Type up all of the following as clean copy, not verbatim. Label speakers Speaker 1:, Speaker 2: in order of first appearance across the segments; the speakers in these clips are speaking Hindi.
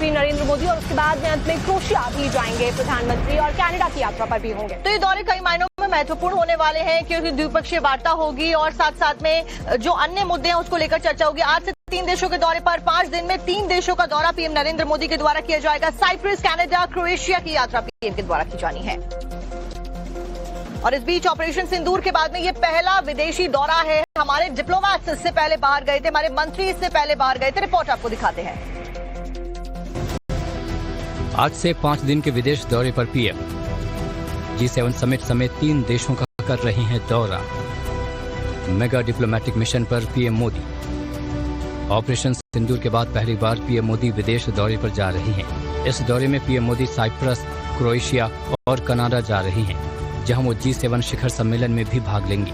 Speaker 1: प्रधानमंत्री नरेंद्र मोदी और उसके बाद में अंत में क्रोएशिया भी जाएंगे प्रधानमंत्री और कनाडा की यात्रा पर भी होंगे।
Speaker 2: तो ये दौरे कई मायनों में महत्वपूर्ण होने वाले हैं क्योंकि द्विपक्षीय वार्ता होगी और साथ साथ में जो अन्य मुद्दे हैं उसको लेकर चर्चा होगी। आज से 3 देशों के दौरे पर 5 दिन में 3 देशों का दौरा पीएम नरेंद्र मोदी के द्वारा किया जाएगा। साइप्रस, कनाडा, क्रोएशिया की यात्रा पीएम के द्वारा की जानी है। और इस बीच ऑपरेशन सिंदूर के बाद में ये पहला विदेशी दौरा है। हमारे डिप्लोमैट्स इससे पहले बाहर गए थे, हमारे मंत्री इससे पहले बाहर गए थे। रिपोर्ट आपको दिखाते हैं।
Speaker 3: आज से 5 दिन के विदेश दौरे पर पीएम G7 समिट समेत 3 देशों का कर रहे हैं दौरा। मेगा डिप्लोमेटिक मिशन पर पीएम मोदी। ऑपरेशन सिंदूर के बाद पहली बार पीएम मोदी विदेश दौरे पर जा रहे हैं। इस दौरे में पीएम मोदी साइप्रस, क्रोएशिया और कनाडा जा रहे हैं, जहां वो G7 शिखर सम्मेलन में भी भाग लेंगे।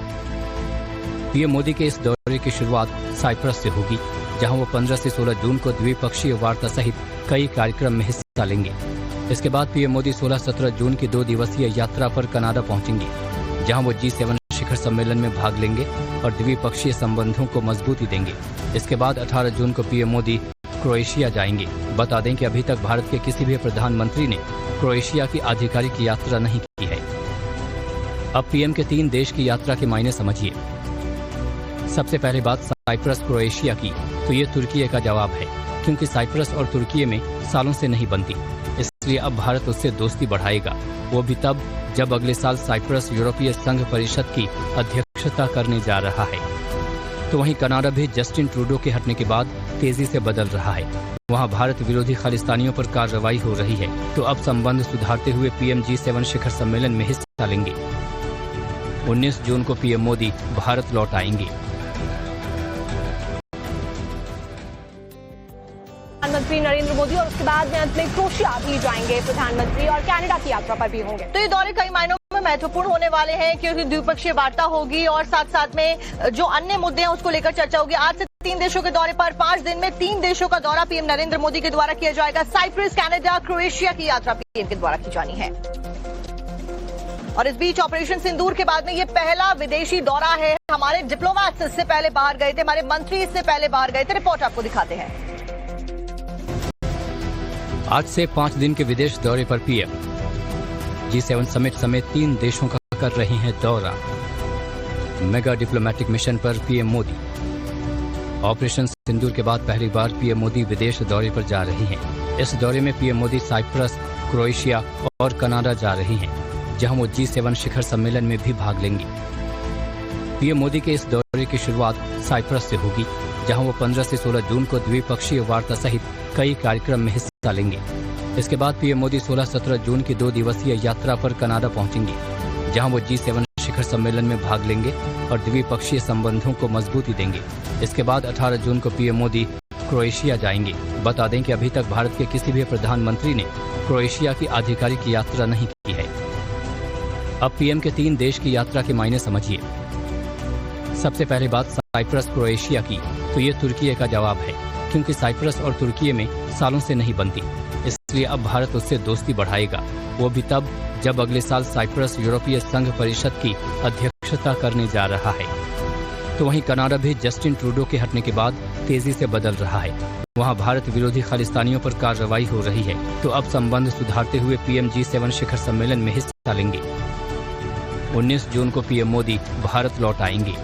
Speaker 3: पीएम मोदी के इस दौरे की शुरुआत साइप्रस से होगी, जहां वो 15 से 16 जून को द्विपक्षीय वार्ता सहित कई कार्यक्रम में हिस्सा लेंगे। इसके बाद पीएम मोदी 16-17 जून की 2 दिवसीय यात्रा पर कनाडा पहुंचेंगे, जहां वो G7 शिखर सम्मेलन में भाग लेंगे और द्विपक्षीय संबंधों को मजबूती देंगे। इसके बाद 18 जून को पीएम मोदी क्रोएशिया जाएंगे। बता दें कि अभी तक भारत के किसी भी प्रधानमंत्री ने क्रोएशिया की आधिकारिक यात्रा नहीं की है। अब पीएम के 3 देश की यात्रा के मायने समझिए। सबसे पहले बात साइप्रस, क्रोएशिया की, तो ये तुर्की का जवाब है, क्योंकि साइप्रस और तुर्की में सालों से नहीं बनती, इसलिए अब भारत उससे दोस्ती बढ़ाएगा। वो भी तब जब अगले साल साइप्रस यूरोपीय संघ परिषद की अध्यक्षता करने जा रहा है। तो वहीं कनाडा भी जस्टिन ट्रूडो के हटने के बाद तेजी से बदल रहा है। वहां भारत विरोधी खालिस्तानियों पर कार्रवाई हो रही है, तो अब संबंध सुधारते हुए पीएम G7 शिखर सम्मेलन में हिस्सा लेंगे। 19 जून को पीएम मोदी भारत लौट आएंगे।
Speaker 1: प्रधानमंत्री नरेंद्र मोदी और उसके बाद में अंत में क्रोएशिया भी जाएंगे प्रधानमंत्री और कनाडा की यात्रा पर भी होंगे।
Speaker 2: तो ये दौरे कई मायनों में महत्वपूर्ण होने वाले हैं क्योंकि द्विपक्षीय वार्ता होगी और साथ साथ में जो अन्य मुद्दे हैं उसको लेकर चर्चा होगी। आज से 3 देशों के दौरे पर 5 दिन में 3 देशों का दौरा पीएम नरेंद्र मोदी के द्वारा किया जाएगा। साइप्रस, कनाडा, क्रोएशिया की यात्रा पीएम के द्वारा की जानी है। और इस बीच ऑपरेशन सिंदूर के बाद में ये पहला विदेशी दौरा है। हमारे डिप्लोमैट्स इससे पहले बाहर गए थे, हमारे मंत्री इससे पहले बाहर गए थे। रिपोर्ट आपको दिखाते हैं।
Speaker 3: आज से 5 दिन के विदेश दौरे पर पीएम G7 समिट समेत 3 देशों का कर रहे हैं दौरा। मेगा डिप्लोमेटिक मिशन पर पीएम मोदी। ऑपरेशन सिंदूर के बाद पहली बार पीएम मोदी विदेश दौरे पर जा रहे हैं। इस दौरे में पीएम मोदी साइप्रस, क्रोएशिया और कनाडा जा रहे हैं, जहां वो G7 शिखर सम्मेलन में भी भाग लेंगे। पीएम मोदी के इस दौरे की शुरुआत साइप्रस से होगी, जहां वो 15 से 16 जून को द्विपक्षीय वार्ता सहित कई कार्यक्रम में हिस्सा लेंगे। इसके बाद पीएम मोदी 16-17 जून की 2 दिवसीय यात्रा पर कनाडा पहुंचेंगे, जहां वो G7 शिखर सम्मेलन में भाग लेंगे और द्विपक्षीय संबंधों को मजबूती देंगे। इसके बाद 18 जून को पीएम मोदी क्रोएशिया जाएंगे। बता दें कि अभी तक भारत के किसी भी प्रधानमंत्री ने क्रोएशिया की आधिकारिक यात्रा नहीं की है। अब पीएम के 3 देश की यात्रा के मायने समझिए। सबसे पहले बात साइप्रस, क्रोएशिया की, तो ये तुर्की का जवाब है, क्योंकि साइप्रस और तुर्की में सालों से नहीं बनती, इसलिए अब भारत उससे दोस्ती बढ़ाएगा। वो भी तब जब अगले साल साइप्रस यूरोपीय संघ परिषद की अध्यक्षता करने जा रहा है। तो वहीं कनाडा भी जस्टिन ट्रूडो के हटने के बाद तेजी से बदल रहा है। वहां भारत विरोधी खालिस्तानियों पर कार्रवाई हो रही है, तो अब संबंध सुधारते हुए पीएम G7 शिखर सम्मेलन में हिस्सा लेंगे। 19 जून को पीएम मोदी भारत लौट आएंगे।